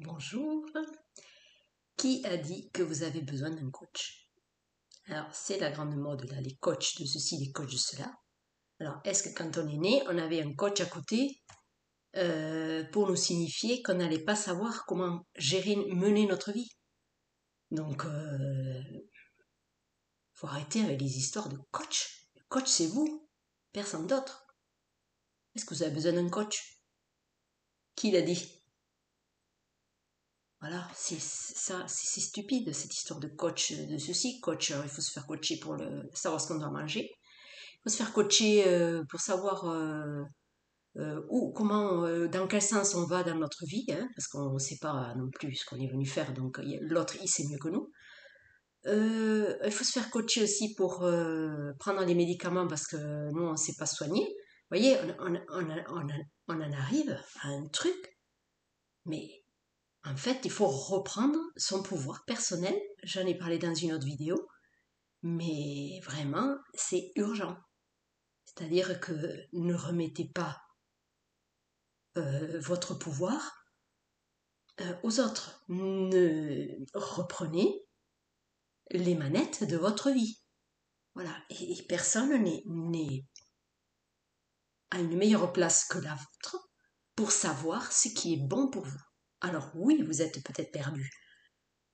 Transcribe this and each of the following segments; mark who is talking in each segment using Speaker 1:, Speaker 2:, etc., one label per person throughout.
Speaker 1: Bonjour. Qui a dit que vous avez besoin d'un coach? Alors, c'est la grande mode là, les coachs de ceci, les coachs de cela. Alors, est-ce que quand on est né, on avait un coach à côté pour nous signifier qu'on n'allait pas savoir comment gérer, mener notre vie? Donc, faut arrêter avec les histoires de coach. Le coach, c'est vous, personne d'autre. Est-ce que vous avez besoin d'un coach? Qui l'a dit? Voilà, c'est stupide cette histoire de coach, de ceci, coach, il faut se faire coacher pour savoir ce qu'on doit manger. Il faut se faire coacher pour savoir où, comment, dans quel sens on va dans notre vie, hein, parce qu'on ne sait pas non plus ce qu'on est venu faire, donc l'autre il sait mieux que nous. Il faut se faire coacher aussi pour prendre les médicaments parce que nous on ne sait pas soigner. Vous voyez, on en arrive à un truc, mais en fait il faut reprendre son pouvoir personnel. J'en ai parlé dans une autre vidéo, mais vraiment c'est urgent. C'est-à-dire que ne remettez pas votre pouvoir aux autres. Reprenez les manettes de votre vie. Voilà. Et personne n'est à une meilleure place que la vôtre pour savoir ce qui est bon pour vous. Alors oui, vous êtes peut-être perdu.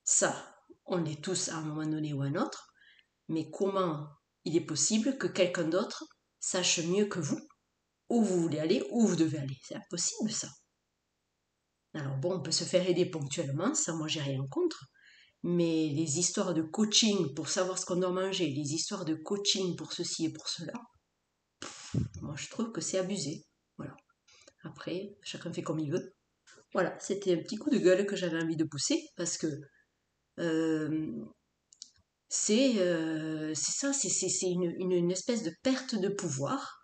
Speaker 1: Ça, on l'est tous à un moment donné ou à un autre. Mais comment il est possible que quelqu'un d'autre sache mieux que vous où vous voulez aller, où vous devez aller? C'est impossible ça. Alors bon, on peut se faire aider ponctuellement, ça moi j'ai rien contre, mais les histoires de coaching pour savoir ce qu'on doit manger, les histoires de coaching pour ceci et pour cela, moi je trouve que c'est abusé. Voilà. Après, chacun fait comme il veut. Voilà, c'était un petit coup de gueule que j'avais envie de pousser parce que euh, c'est ça, c'est une espèce de perte de pouvoir,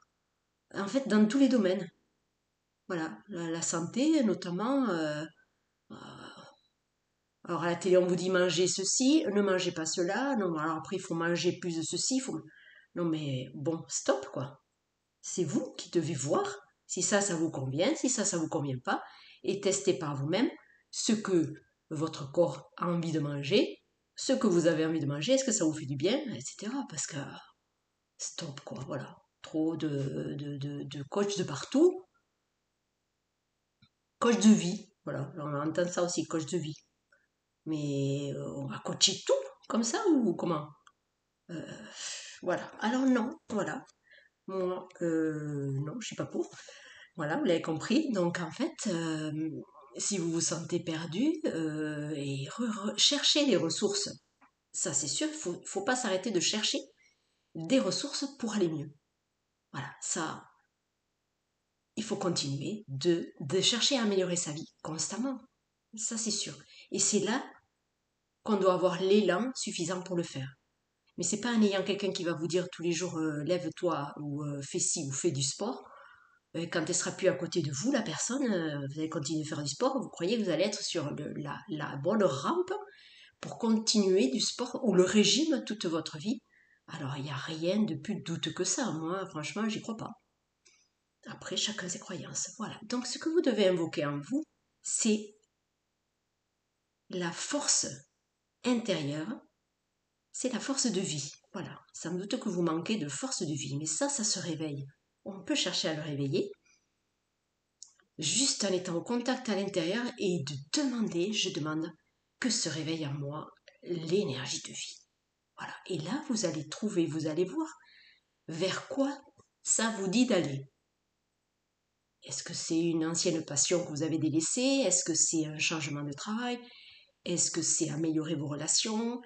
Speaker 1: en fait, dans tous les domaines. Voilà, la santé notamment. Alors à la télé, on vous dit mangez ceci, ne mangez pas cela. Non, alors après, il faut manger plus de ceci. Non, mais bon, stop, quoi. C'est vous qui devez voir si ça vous convient, si ça vous convient pas, et testez par vous-même ce que votre corps a envie de manger, ce que vous avez envie de manger, est-ce que ça vous fait du bien, etc. Parce que stop, quoi, voilà. Trop de coachs de partout. Coach de vie, voilà, on entend ça aussi, coach de vie. Mais on va coacher tout comme ça ou comment? Euh, voilà. Alors non, voilà. Moi, non, je suis pas pour. Voilà, vous l'avez compris. Donc en fait, si vous vous sentez perdu, et cherchez les ressources. Ça c'est sûr, faut pas s'arrêter de chercher des ressources pour aller mieux. Voilà, ça, il faut continuer de chercher à améliorer sa vie constamment. Ça c'est sûr. Et c'est là qu'on doit avoir l'élan suffisant pour le faire. Mais c'est pas en ayant quelqu'un qui va vous dire tous les jours lève-toi ou fais ci ou fais du sport. Quand elle sera plus à côté de vous, la personne, vous allez continuer de faire du sport, vous croyez que vous allez être sur la bonne rampe pour continuer du sport ou le régime toute votre vie. Alors il n'y a rien de plus douteux que ça. Moi, franchement, j'y crois pas. Après, chacun ses croyances. Voilà. Donc ce que vous devez invoquer en vous, c'est la force intérieure, c'est la force de vie. Voilà. Ça me doute que vous manquez de force de vie, mais ça se réveille. On peut chercher à le réveiller juste en étant au contact à l'intérieur et de demander, je demande, que se réveille en moi l'énergie de vie. Voilà. Et là, vous allez trouver, vous allez voir vers quoi ça vous dit d'aller. Est-ce que c'est une ancienne passion que vous avez délaissée? Est-ce que c'est un changement de travail? Est-ce que c'est améliorer vos relations?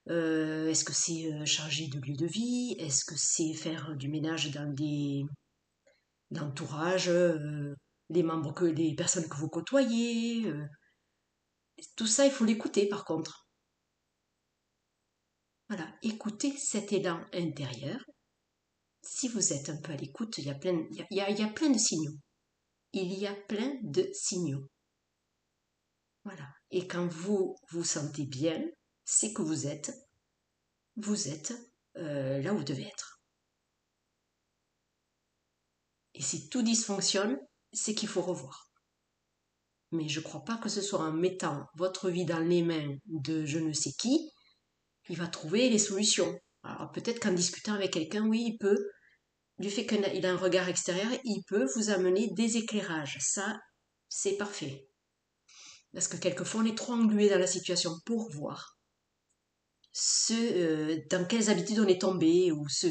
Speaker 1: Est-ce que c'est changer de lieu de vie? Est-ce que c'est faire du ménage dans l'entourage, les personnes que vous côtoyez? Tout ça, il faut l'écouter par contre. Voilà, écoutez cet élan intérieur. Si vous êtes un peu à l'écoute, il y a plein de signaux. Il y a plein de signaux. Voilà. Et quand vous vous sentez bien, c'est que vous êtes là où vous devez être. Et si tout dysfonctionne, c'est qu'il faut revoir. Mais je ne crois pas que ce soit en mettant votre vie dans les mains de je ne sais qui, il va trouver les solutions. Alors peut-être qu'en discutant avec quelqu'un, oui, il peut, du fait qu'il a un regard extérieur, il peut vous amener des éclairages. Ça, c'est parfait. Parce que quelquefois, on est trop englué dans la situation pour voir dans quelles habitudes on est tombé ou ce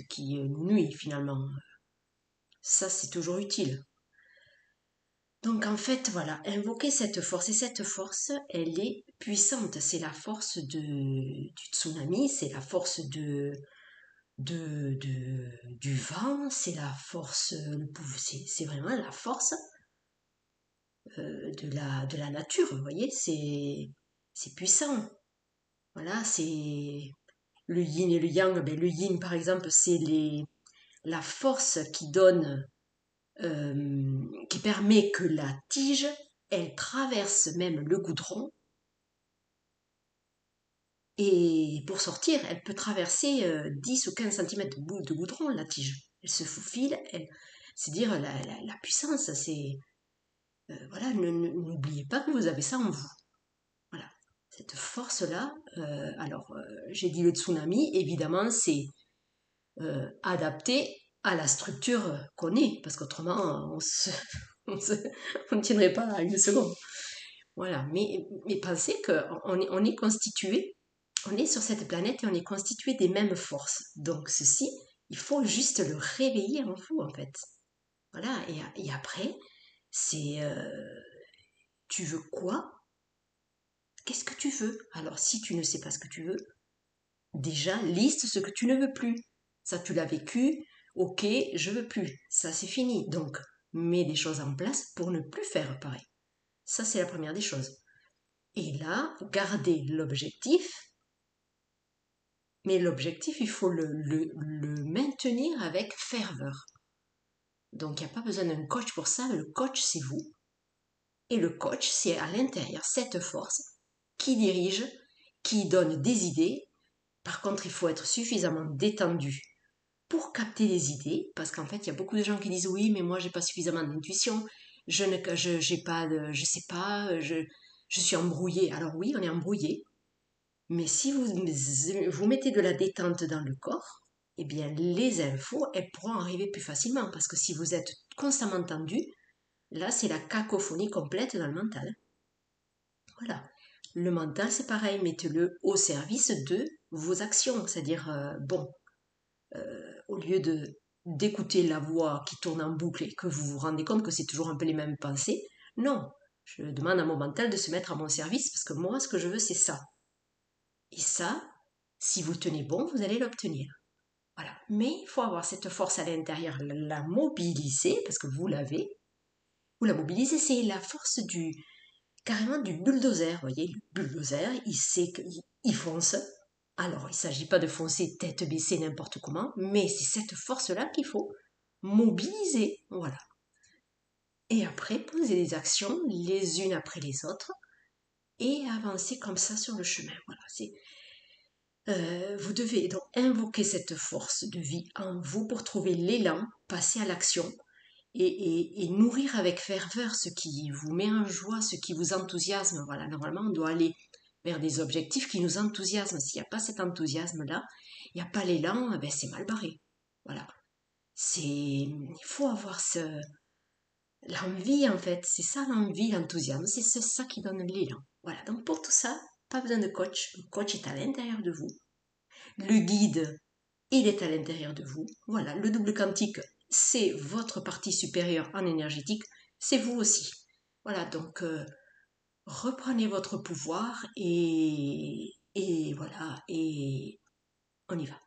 Speaker 1: qui nous nuit finalement. Ça, c'est toujours utile. Donc en fait, voilà, invoquer cette force. Et cette force, elle est puissante. C'est la force du tsunami, c'est la force du vent, c'est la force, c'est vraiment la force de la nature, vous voyez, c'est puissant. Voilà, c'est le yin et le yang. Ben, le yin, par exemple, c'est la force qui donne, qui permet que la tige, elle traverse même le goudron. Et pour sortir, elle peut traverser 10 ou 15 cm de goudron, la tige. Elle se faufile, c'est dire la puissance, c'est... voilà, n'oubliez pas que vous avez ça en vous. Voilà, cette force-là, j'ai dit le tsunami, évidemment, c'est adapté à la structure qu'on est, parce qu'autrement, on ne tiendrait pas à une seconde. Voilà, mais pensez qu'on est constitué, on est sur cette planète et on est constitué des mêmes forces. Donc ceci, il faut juste le réveiller en vous, en fait. Voilà, et après, c'est tu veux quoi? Qu'est-ce que tu veux? Alors si tu ne sais pas ce que tu veux, déjà liste ce que tu ne veux plus. Ça, tu l'as vécu, ok, je veux plus. Ça, c'est fini. Donc, mets des choses en place pour ne plus faire pareil. Ça, c'est la première des choses. Et là, gardez l'objectif, mais l'objectif, il faut le maintenir avec ferveur. Donc, il n'y a pas besoin d'un coach pour ça. Le coach, c'est vous. Et le coach, c'est à l'intérieur cette force qui dirige, qui donne des idées. Par contre, il faut être suffisamment détendu pour capter les idées, parce qu'en fait, il y a beaucoup de gens qui disent oui, mais moi, j'ai pas suffisamment d'intuition, j'ai pas je sais pas, je suis embrouillé. Alors oui, on est embrouillé, mais si vous mettez de la détente dans le corps, eh bien, les infos, elles pourront arriver plus facilement, parce que si vous êtes constamment tendu, là, c'est la cacophonie complète dans le mental. Voilà. Le mental, c'est pareil, mettez-le au service de vos actions, c'est-à-dire, au lieu d'écouter la voix qui tourne en boucle et que vous vous rendez compte que c'est toujours un peu les mêmes pensées, non, je demande à mon mental de se mettre à mon service parce que moi, ce que je veux, c'est ça. Et ça, si vous tenez bon, vous allez l'obtenir. Voilà. Mais il faut avoir cette force à l'intérieur, la mobiliser, parce que vous l'avez. Vous la mobilisez, c'est la force carrément du bulldozer. Vous voyez, le bulldozer, il sait qu'il fonce. Alors, il ne s'agit pas de foncer tête baissée n'importe comment, mais c'est cette force-là qu'il faut mobiliser. Voilà. Et après, poser des actions les unes après les autres et avancer comme ça sur le chemin. Voilà, vous devez donc invoquer cette force de vie en vous pour trouver l'élan, passer à l'action et nourrir avec ferveur ce qui vous met en joie, ce qui vous enthousiasme. Voilà, normalement, on doit aller vers des objectifs qui nous enthousiasment. S'il n'y a pas cet enthousiasme-là, il n'y a pas l'élan, eh ben c'est mal barré. Voilà. Il faut avoir l'envie en fait. C'est ça l'envie, l'enthousiasme. C'est ça qui donne l'élan. Voilà. Donc pour tout ça, pas besoin de coach. Le coach est à l'intérieur de vous. Le guide, il est à l'intérieur de vous. Voilà. Le double quantique, c'est votre partie supérieure en énergétique. C'est vous aussi. Voilà. Donc reprenez votre pouvoir et voilà. Et on y va.